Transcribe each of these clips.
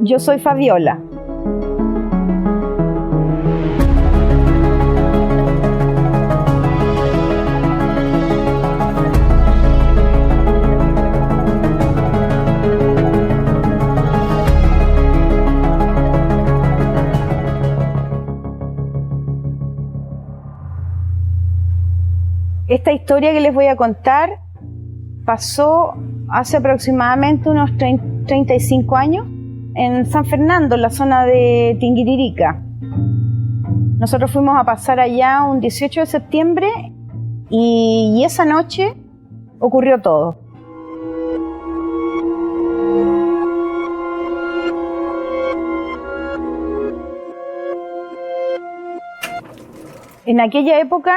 Yo soy Fabiola. Esta historia que les voy a contar pasó hace aproximadamente unos 35 años en San Fernando, en la zona de Tinguiririca. Nosotros fuimos a pasar allá un 18 de septiembre y esa noche ocurrió todo. En aquella época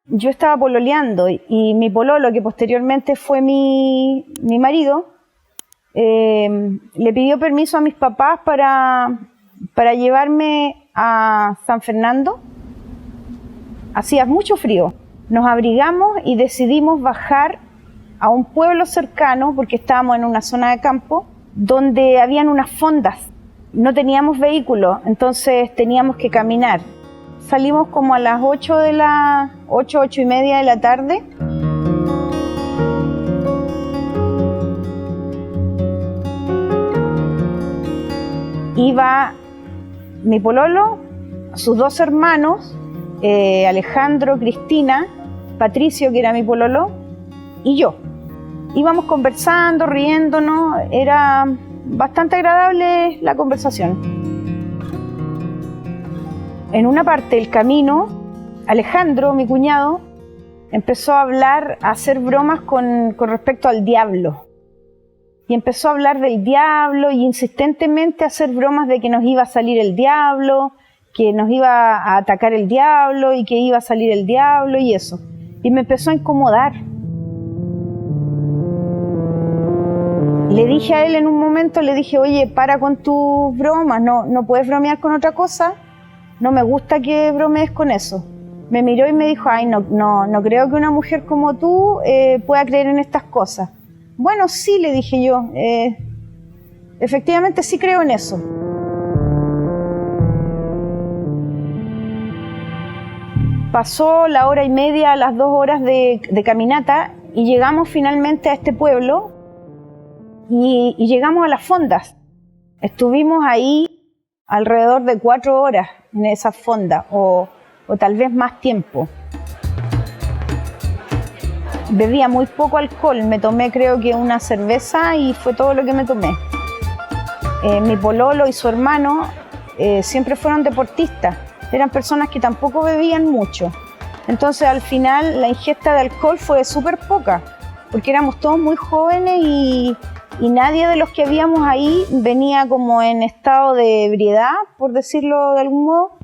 yo estaba pololeando y mi pololo, que posteriormente fue mi marido, le pidió permiso a mis papás para llevarme a San Fernando. Hacía mucho frío. Nos abrigamos y decidimos bajar a un pueblo cercano, porque estábamos en una zona de campo, donde habían unas fondas. No teníamos vehículo, entonces teníamos que caminar. Salimos como a las 8 y media de la tarde. Iba mi pololo, sus dos hermanos, Alejandro, Cristina, Patricio, que era mi pololo, y yo. Íbamos conversando, riéndonos, era bastante agradable la conversación. En una parte del camino, Alejandro, mi cuñado, empezó a hacer bromas con respecto al diablo. Y empezó a hablar del diablo y insistentemente a hacer bromas de que nos iba a salir el diablo, que nos iba a atacar el diablo y que iba a salir el diablo y eso. Y me empezó a incomodar. Le dije a él en un momento, oye, para con tus bromas, no puedes bromear con otra cosa. No me gusta que bromees con eso. Me miró y me dijo, no creo que una mujer como tú pueda creer en estas cosas. Bueno, sí, le dije yo, efectivamente sí creo en eso. Pasó la hora y media, las 2 horas de caminata y llegamos finalmente a este pueblo y llegamos a las fondas. Estuvimos ahí alrededor de 4 horas en esa fonda o tal vez más tiempo. Bebía muy poco alcohol, me tomé creo que una cerveza y fue todo lo que me tomé. Mi pololo y su hermano siempre fueron deportistas, eran personas que tampoco bebían mucho. Entonces al final la ingesta de alcohol fue súper poca, porque éramos todos muy jóvenes y nadie de los que habíamos ahí venía como en estado de ebriedad, por decirlo de algún modo.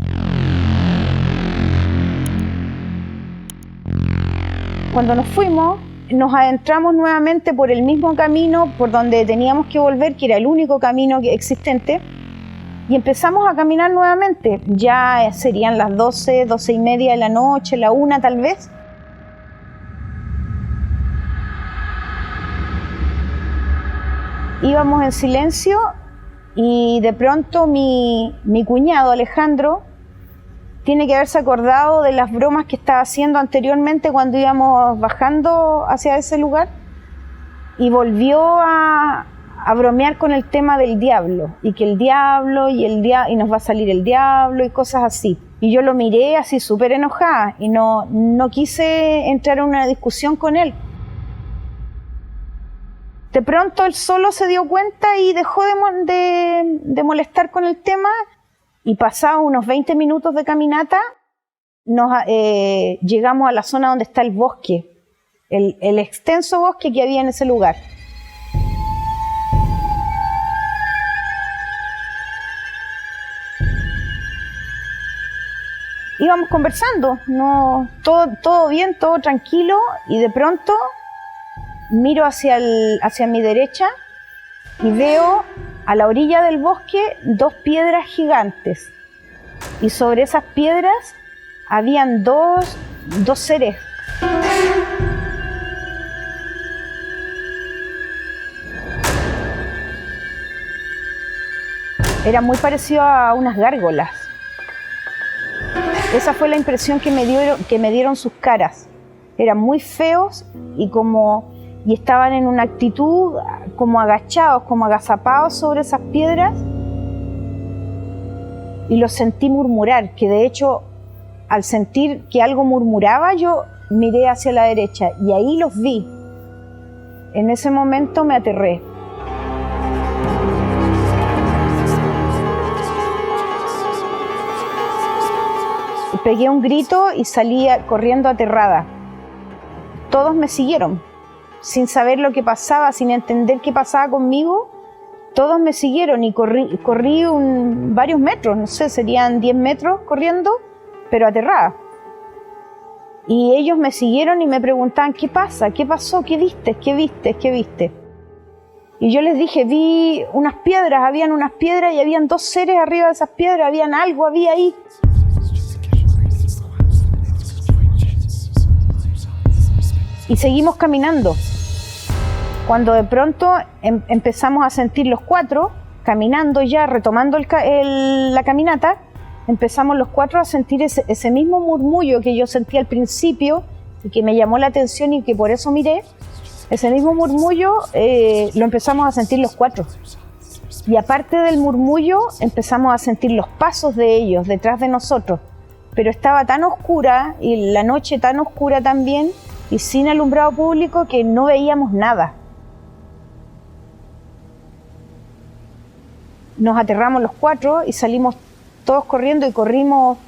Cuando nos fuimos, nos adentramos nuevamente por el mismo camino por donde teníamos que volver, que era el único camino existente, y empezamos a caminar nuevamente. Ya serían las 12 y media de la noche, la 1 tal vez. Íbamos en silencio y de pronto mi cuñado Alejandro tiene que haberse acordado de las bromas que estaba haciendo anteriormente cuando íbamos bajando hacia ese lugar y volvió a bromear con el tema del diablo y que el diablo y nos va a salir el diablo y cosas así. Y yo lo miré así súper enojada y no quise entrar en una discusión con él. De pronto él solo se dio cuenta y dejó de molestar con el tema y pasados unos 20 minutos de caminata llegamos a la zona donde está el bosque, el extenso bosque que había en ese lugar. Íbamos conversando, todo bien, todo tranquilo y de pronto miro hacia mi derecha y veo a la orilla del bosque 2 piedras gigantes y sobre esas piedras habían dos seres. Era muy parecido a unas gárgolas. Esa fue la impresión que me dieron sus caras. Eran muy feos y estaban en una actitud como agachados, como agazapados sobre esas piedras. Y los sentí murmurar, que de hecho, al sentir que algo murmuraba, yo miré hacia la derecha y ahí los vi. En ese momento me aterré. Pegué un grito y salí corriendo aterrada. Todos me siguieron, sin saber lo que pasaba, sin entender qué pasaba conmigo. Todos me siguieron y corrí varios metros, no sé, serían 10 metros corriendo, pero aterrada. Y ellos me siguieron y me preguntaban, ¿qué pasa? ¿Qué pasó? ¿Qué viste? ¿Qué viste? ¿Qué viste? Y yo les dije, vi unas piedras, habían unas piedras y habían dos seres arriba de esas piedras, había ahí. Y seguimos caminando. Cuando de pronto empezamos a sentir los cuatro, caminando ya, retomando la caminata, empezamos los cuatro a sentir ese mismo murmullo que yo sentí al principio y que me llamó la atención y que por eso miré. Ese mismo murmullo lo empezamos a sentir los cuatro. Y aparte del murmullo, empezamos a sentir los pasos de ellos detrás de nosotros. Pero estaba tan oscura y la noche tan oscura también, y sin alumbrado público, que no veíamos nada. Nos aterramos los cuatro y salimos todos corriendo y corrimos,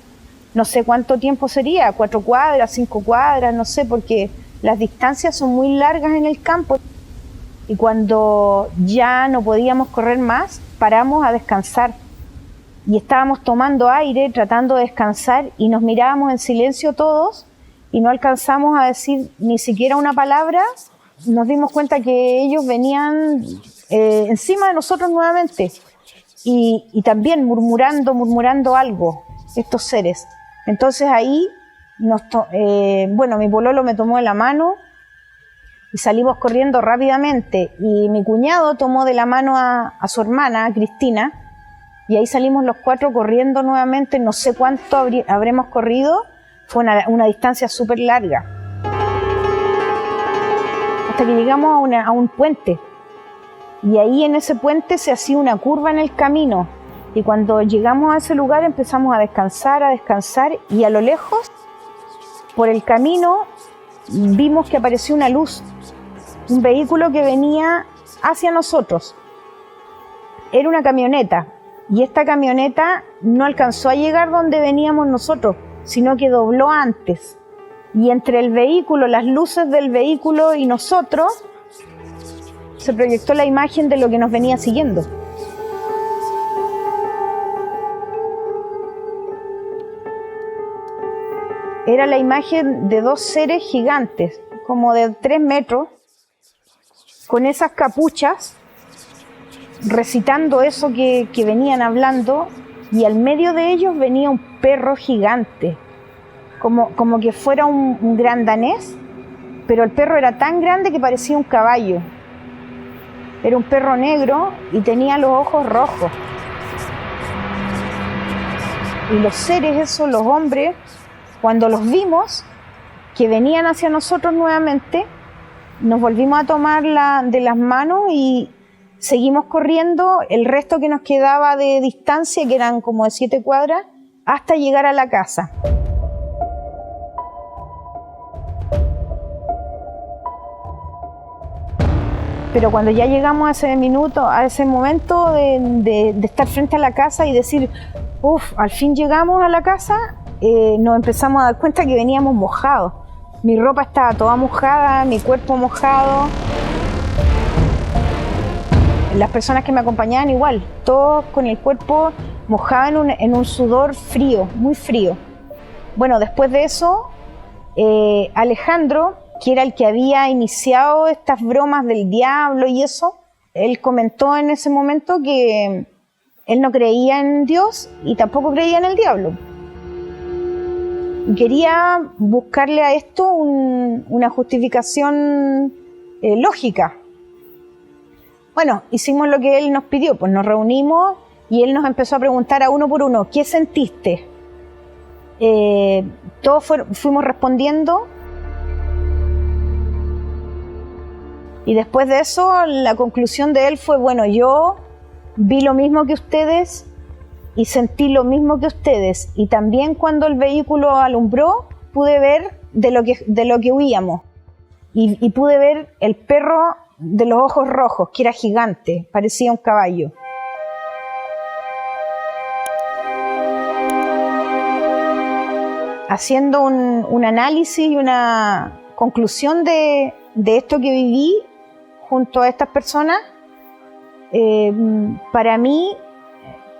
no sé cuánto tiempo sería, 4 cuadras, 5 cuadras, no sé, porque las distancias son muy largas en el campo. Y cuando ya no podíamos correr más, paramos a descansar. Y estábamos tomando aire, tratando de descansar, y nos mirábamos en silencio todos, y no alcanzamos a decir ni siquiera una palabra. Nos dimos cuenta que ellos venían encima de nosotros nuevamente y también murmurando algo, estos seres. Entonces ahí, mi pololo me tomó de la mano y salimos corriendo rápidamente, y mi cuñado tomó de la mano a su hermana, a Cristina, y ahí salimos los cuatro corriendo nuevamente. No sé cuánto habremos corrido. Fue una distancia súper larga, hasta que llegamos a un puente, y ahí en ese puente se hacía una curva en el camino, y cuando llegamos a ese lugar empezamos a descansar, y a lo lejos, por el camino, vimos que apareció una luz, un vehículo que venía hacia nosotros. Era una camioneta, y esta camioneta no alcanzó a llegar donde veníamos nosotros, sino que dobló antes. Y entre el vehículo, las luces del vehículo y nosotros, se proyectó la imagen de lo que nos venía siguiendo. Era la imagen de dos seres gigantes, como de 3 metros, con esas capuchas, recitando eso que venían hablando, y al medio de ellos venía un perro gigante, como que fuera un gran danés, pero el perro era tan grande que parecía un caballo. Era un perro negro y tenía los ojos rojos. Y los seres esos, los hombres, cuando los vimos, que venían hacia nosotros nuevamente, nos volvimos a tomar de las manos y seguimos corriendo el resto que nos quedaba de distancia, que eran como de 7 cuadras, hasta llegar a la casa. Pero cuando ya llegamos a ese momento de estar frente a la casa y decir, al fin llegamos a la casa, nos empezamos a dar cuenta que veníamos mojados. Mi ropa estaba toda mojada, mi cuerpo mojado. Las personas que me acompañaban igual, todos con el cuerpo mojado en un sudor frío, muy frío. Bueno, después de eso, Alejandro, que era el que había iniciado estas bromas del diablo y eso, él comentó en ese momento que él no creía en Dios y tampoco creía en el diablo. Y quería buscarle a esto una justificación lógica. Bueno, hicimos lo que él nos pidió, pues nos reunimos y él nos empezó a preguntar a uno por uno, ¿qué sentiste? Todos fuimos respondiendo, y después de eso la conclusión de él fue, bueno, yo vi lo mismo que ustedes y sentí lo mismo que ustedes, y también cuando el vehículo alumbró pude ver de lo que huíamos, y pude ver el perro de los ojos rojos, que era gigante, parecía un caballo. Haciendo un análisis y una conclusión de esto que viví junto a estas personas, para mí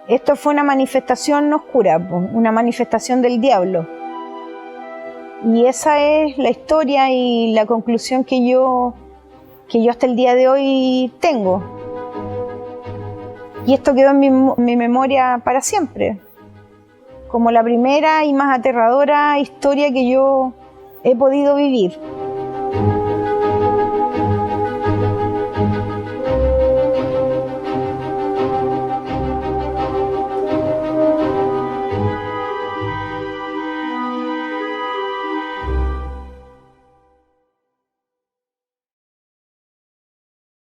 esto fue una manifestación oscura, una manifestación del diablo. Y esa es la historia y la conclusión que yo hasta el día de hoy tengo. Y esto quedó en mi memoria para siempre, como la primera y más aterradora historia que yo he podido vivir.